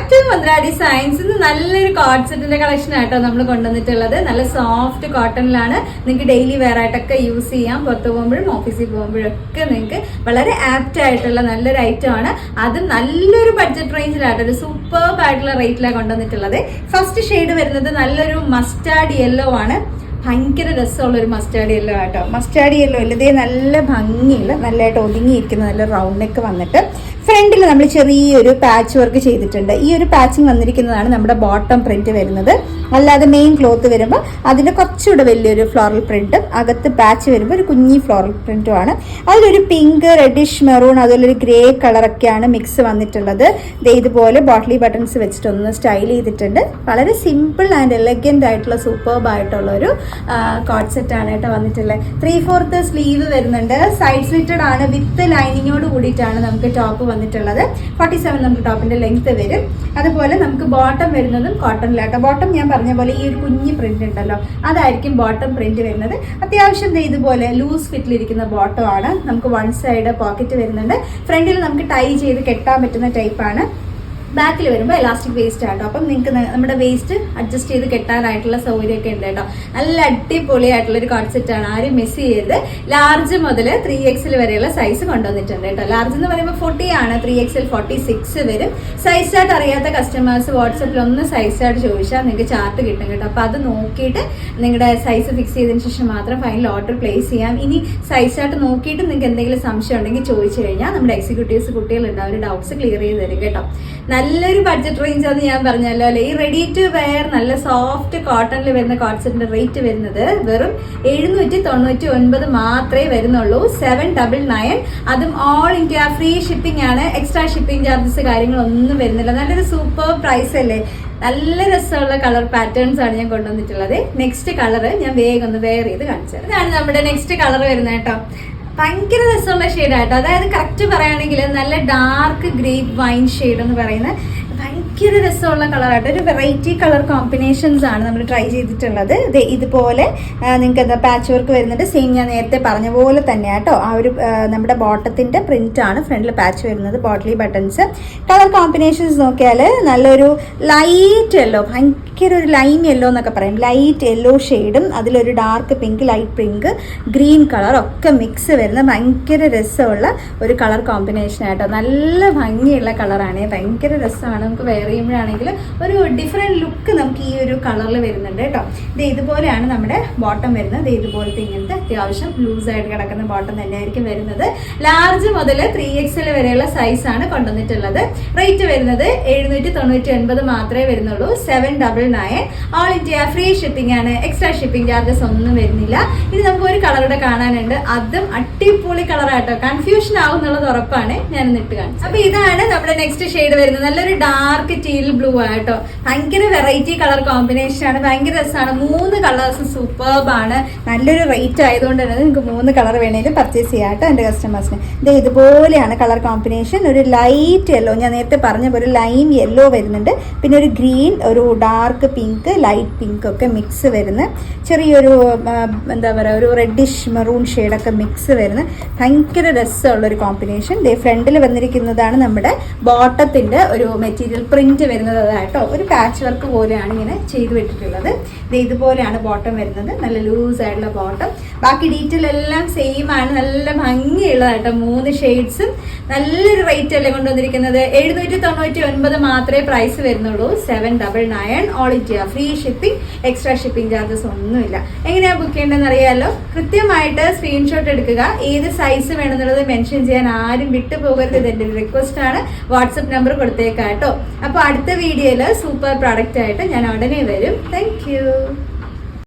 Back to മന്ത്രാടി science. ഇന്ന് നല്ലൊരു coat സെറ്റിന്റെ കളക്ഷൻ ആയിട്ടോ നമ്മൾ കൊണ്ടുവന്നിട്ടുള്ളത്. നല്ല സോഫ്റ്റ് കോട്ടണിലാണ്. നിങ്ങൾക്ക് ഡെയിലി വെയർ ആയിട്ടൊക്കെ യൂസ് ചെയ്യാം. പുറത്ത് പോകുമ്പോഴും ഓഫീസിൽ പോകുമ്പോഴും ഒക്കെ നിങ്ങൾക്ക് വളരെ ആപ്റ്റ് ആയിട്ടുള്ള നല്ലൊരു ഐറ്റം ആണ്. അത് നല്ലൊരു ബഡ്ജറ്റ് റേഞ്ചിലായിട്ട് ഒരു സൂപ്പർബ് ആയിട്ടുള്ള റേറ്റിലാണ് കൊണ്ടുവന്നിട്ടുള്ളത്. ഫസ്റ്റ് ഷെയ്ഡ് വരുന്നത് നല്ലൊരു മസ്റ്റാർഡ് യെല്ലോ ആണ്. ഭയങ്കര രസമുള്ള ഒരു മസ്റ്റാർഡ് യെല്ലോ ആട്ടോ. മസ്റ്റാർഡ് യെല്ലോ ഇതേ നല്ല ഭംഗിയുള്ള നല്ലതായിട്ട് ഒതുങ്ങിയിരിക്കുന്ന നല്ല റൗണ്ട് നെക്ക് വന്നിട്ട് ഫ്രണ്ടിൽ നമ്മൾ ചെറിയൊരു പാച്ച് വർക്ക് ചെയ്തിട്ടുണ്ട്. ഈ ഒരു പാച്ചിങ് വന്നിരിക്കുന്നതാണ് നമ്മുടെ ബോട്ടം പ്രിന്റ് വരുന്നത്. അല്ലാതെ മെയിൻ ക്ലോത്ത് വരുമ്പോൾ അതിൻ്റെ കുറച്ചുകൂടെ വലിയൊരു ഫ്ലോറൽ പ്രിന്റും അകത്ത് പാച്ച് വരുമ്പോൾ ഒരു കുഞ്ഞി ഫ്ലോറൽ പ്രിന്റും ആണ്. അതിലൊരു പിങ്ക്, റെഡിഷ്, മെറൂൺ, അതുപോലെ ഒരു ഗ്രേ കളറൊക്കെയാണ് മിക്സ് വന്നിട്ടുള്ളത്. ഇതുപോലെ ബോട്ടിലി ബട്ടൺസ് വെച്ചിട്ടൊന്ന് സ്റ്റൈൽ ചെയ്തിട്ടുണ്ട്. വളരെ സിമ്പിൾ ആൻഡ് എലഗന്റ് ആയിട്ടുള്ള സൂപ്പർബ് ആയിട്ടുള്ള ഒരു കോട്ട് സെറ്റ് ആണ് കേട്ടോ വന്നിട്ടുള്ളത്. 3/4 സ്ലീവ് വരുന്നുണ്ട്. സൈഡ് സ്ലിറ്റഡ് ആണ്. വിത്ത് ലൈനിങ്ങോട് കൂടിയിട്ടാണ് നമുക്ക് ടോപ്പ് വന്നിട്ടുള്ളത്. 47 നമുക്ക് ടോപ്പിന്റെ ലെങ്ത് വരും. അതുപോലെ നമുക്ക് ബോട്ടം വരുന്നതും കോട്ടണിലാട്ടോ. ബോട്ടം ഞാൻ പറഞ്ഞ പോലെ ഈ ഒരു കുഞ്ഞി പ്രിന്റ് ഉണ്ടല്ലോ, അതായിരിക്കും ബോട്ടം പ്രിന്റ് വരുന്നത്. അത്യാവശ്യം ഇതുപോലെ ലൂസ് ഫിറ്റിലിരിക്കുന്ന ബോട്ടം ആണ്. നമുക്ക് വൺ സൈഡ് പോക്കറ്റ് വരുന്നുണ്ട്. ഫ്രണ്ടിൽ നമുക്ക് ടൈ ചെയ്ത് കെട്ടാൻ പറ്റുന്ന ടൈപ്പാണ്. ബാക്കിൽ വരുമ്പോൾ എലാസ്റ്റിക് വേസ്റ്റ് ആട്ടോ. അപ്പം നിങ്ങൾക്ക് നമ്മുടെ വേസ്റ്റ് അഡ്ജസ്റ്റ് ചെയ്ത് കെട്ടാനായിട്ടുള്ള സൗകര്യമൊക്കെ ഉണ്ട് കേട്ടോ. നല്ല അടിപൊളിയായിട്ടുള്ള ഒരു കോട്ട് സെറ്റ് ആണ്. ആരും മിസ് ചെയ്യരുത്. ലാർജ് മുതൽ 3XL വരെയുള്ള സൈസ് കൊണ്ടുവന്നിട്ടുണ്ട് കേട്ടോ. ലാർജ് എന്ന് പറയുമ്പോൾ 40 ആണ്. 3XL 46 വരും. സൈസ് ചാർട്ട് അറിയാത്ത കസ്റ്റമേഴ്സ് വാട്സപ്പിൽ ഒന്ന് സൈസ് ചാർട്ട് ചോദിച്ചാൽ നിങ്ങൾക്ക് ചാർട്ട് കിട്ടും കേട്ടോ. അപ്പോൾ അത് നോക്കിയിട്ട് നിങ്ങളുടെ സൈസ് ഫിക്സ് ചെയ്തതിന് ശേഷം മാത്രം ഫൈനൽ ഓർഡർ പ്ലേസ് ചെയ്യാം. ഇനി സൈസ് ചാർട്ട് നോക്കിയിട്ട് നിങ്ങൾക്ക് എന്തെങ്കിലും സംശയം ഉണ്ടെങ്കിൽ ചോദിച്ചു കഴിഞ്ഞാൽ നമ്മുടെ എക്സിക്യൂട്ടീവ്സ് കുട്ടികളുണ്ട്, അവർ ഡൗട്ട്സ് ക്ലിയർ ചെയ്ത് തരും കേട്ടോ. നല്ലൊരു ബഡ്ജറ്റ് റേഞ്ച് ആണെന്ന് ഞാൻ പറഞ്ഞല്ലോ അല്ലേ. ഈ റെഡി ടു വെയർ നല്ല സോഫ്റ്റ് കോട്ടണിൽ വരുന്ന കോട്ട് സെറ്റിന്റെ റേറ്റ് വരുന്നത് വെറും 799 മാത്രമേ വരുന്നുള്ളൂ. 799. അതും ഓൾ ഇന്ത്യ ഫ്രീ ഷിപ്പിംഗ് ആണ്. എക്സ്ട്രാ ഷിപ്പിംഗ് ചാർജസ് കാര്യങ്ങളൊന്നും വരുന്നില്ല. നല്ലൊരു സൂപ്പർ പ്രൈസ് അല്ലേ. നല്ല രസമുള്ള കളർ പാറ്റേൺസ് ആണ് ഞാൻ കൊണ്ടുവന്നിട്ടുള്ളത്. നെക്സ്റ്റ് കളർ ഞാൻ വേഗം ഒന്ന് വെയർ ചെയ്ത് കാണിച്ചത്. ഇതാണ് നമ്മുടെ നെക്സ്റ്റ് കളർ വരുന്നത് കേട്ടോ. ഭയങ്കര രസമുള്ള ഷെയ്ഡായിട്ടോ. അതായത് കറക്റ്റ് പറയുകയാണെങ്കിൽ നല്ല ഡാർക്ക് ഗ്രേപ്പ് വൈൻ ഷെയ്ഡ് എന്ന് പറയുന്നത് ഭയങ്കര രസമുള്ള കളറായിട്ട് ഒരു വെറൈറ്റി കളർ കോമ്പിനേഷൻസ് ആണ് നമ്മൾ ട്രൈ ചെയ്തിട്ടുള്ളത്. ഇതുപോലെ നിങ്ങൾക്ക് എന്താ പാച്ച് വർക്ക് വരുന്നുണ്ട്. സെയിം ഞാൻ നേരത്തെ പറഞ്ഞ പോലെ തന്നെ കേട്ടോ. ആ ഒരു നമ്മുടെ ബോട്ടത്തിൻ്റെ പ്രിന്റ് ആണ് ഫ്രണ്ടിൽ പാച്ച് വരുന്നത്. ബോട്ടിലി ബട്ടൺസ്. കളർ കോമ്പിനേഷൻസ് നോക്കിയാൽ നല്ലൊരു ലൈറ്റ് യെല്ലോ, ഭയങ്കര ഒരു ലൈം യെല്ലോ എന്നൊക്കെ പറയും. ലൈറ്റ് യെല്ലോ ഷെയ്ഡും അതിലൊരു dark pink, light pink, green colour ഒക്കെ മിക്സ് വരുന്ന ഭയങ്കര രസമുള്ള ഒരു കളർ കോമ്പിനേഷൻ ആയിട്ടോ. നല്ല ഭംഗിയുള്ള കളറാണ്. ഭയങ്കര രസമാണ്. നമുക്ക് വെയർ ചെയ്യുമ്പോഴാണെങ്കിൽ ഒരു ഡിഫറെൻറ്റ് ലുക്ക് നമുക്ക് ഈ ഒരു കളറിൽ വരുന്നുണ്ട് കേട്ടോ. ഇതുപോലെയാണ് നമ്മുടെ ബോട്ടം വരുന്നത്. ഇതുപോലത്തെ ഇങ്ങനത്തെ അത്യാവശ്യം ലൂസായിട്ട് കിടക്കുന്ന ബോട്ടം തന്നെയായിരിക്കും വരുന്നത്. ലാർജ് മുതൽ 3XL വരെയുള്ള സൈസാണ് കൊണ്ടുവന്നിട്ടുള്ളത്. റേറ്റ് വരുന്നത് 799 മാത്രമേ വരുന്നുള്ളൂ. 799. ഓൾ ഇന്ത്യ ഫ്രീ ഷിപ്പിംഗ് ആണ്. എക്സ്ട്രാ ഷിപ്പിംഗ് ചാർജസ് ഒന്നും വരുന്നില്ല. ഇനി നമുക്ക് ഒരു കളറുടെ കാണാനുണ്ട്. അതും അടിപൊളി കളറായിട്ടോ. കൺഫ്യൂഷൻ ആവും എന്നുള്ളത് ഉറപ്പാണ്. ഞാൻ ഇട്ട് കാണിച്ചു. അപ്പൊ ഇതാണ് നമ്മുടെ നെക്സ്റ്റ് ഷെയ്ഡ് വരുന്നത്. നല്ലൊരു ഡാർക്ക് ടീൽ ബ്ലൂ ആയിട്ടോ. ഭയങ്കര വെറൈറ്റി കളർ കോമ്പിനേഷൻ ആണ്. ഭയങ്കര രസമാണ്. 3 കളേഴ്സ് സൂപ്പർബ് ആണ്. നല്ലൊരു റേറ്റ് ആയതുകൊണ്ട് തന്നെ നിങ്ങൾക്ക് 3 കളർ വേണമെങ്കിലും പർച്ചേസ് ചെയ്യാം കേട്ടോ എൻ്റെ കസ്റ്റമേഴ്സിന്. ഇതുപോലെയാണ് കളർ കോമ്പിനേഷൻ. ഒരു ലൈറ്റ് യെല്ലോ, ഞാൻ നേരത്തെ പറഞ്ഞ പോലെ ലൈം യെല്ലോ വരുന്നുണ്ട്. പിന്നെ ഒരു ഗ്രീൻ, ഒരു ഡാർക്ക് പിങ്ക്, ലൈറ്റ് പിങ്ക് ഒക്കെ മിക്സ് വരുന്ന ചെറിയൊരു എന്താ പറയുക ഒരു റെഡിഷ് മെറൂൺ ഷെയ്ഡൊക്കെ മിക്സ് വരുന്ന ഭയങ്കര രസമുള്ളൊരു കോമ്പിനേഷൻ. ഫ്രണ്ടിൽ വന്നിരിക്കുന്നതാണ് നമ്മുടെ ബോട്ടത്തിൻ്റെ ഒരു മെറ്റീരിയൽ പ്രിന്റ് വരുന്നത്. അതായിട്ടോ ഒരു പാച്ച് വർക്ക് പോലെയാണ് ഇങ്ങനെ ചെയ്ത് വിട്ടിട്ടുള്ളത്. ഇതുപോലെയാണ് ബോട്ടം വരുന്നത്. നല്ല ലൂസ് ആയിട്ടുള്ള ബോട്ടം. ബാക്കി ഡീറ്റെയിൽ എല്ലാം സെയിം ആണ്. നല്ല ഭംഗിയുള്ളതായിട്ടോ. 3 ഷെയ്ഡ്സും നല്ലൊരു റേറ്റ് അല്ലേ കൊണ്ടുവന്നിരിക്കുന്നത്. 799 മാത്രമേ പ്രൈസ് വരുന്നുള്ളൂ. 799. All India free shipping. Extra shipping charges ഒന്നുമില്ല. എങ്ങനെയാണ് ബുക്ക് ചെയ്യേണ്ടതെന്ന് അറിയാമല്ലോ. കൃത്യമായിട്ട് സ്ക്രീൻഷോട്ട് എടുക്കുക. ഏത് സൈസ് വേണമെന്നുള്ളത് മെൻഷൻ ചെയ്യാൻ ആരും വിട്ടുപോകരുത്. ഇത് എൻ്റെ ഒരു റിക്വസ്റ്റ് ആണ്. വാട്സപ്പ് നമ്പർ കൊടുത്തേക്കാം കേട്ടോ. അപ്പോൾ അടുത്ത വീഡിയോയിൽ സൂപ്പർ പ്രോഡക്റ്റ് ആയിട്ട് ഞാൻ ഉടനെ വരും. Thank you.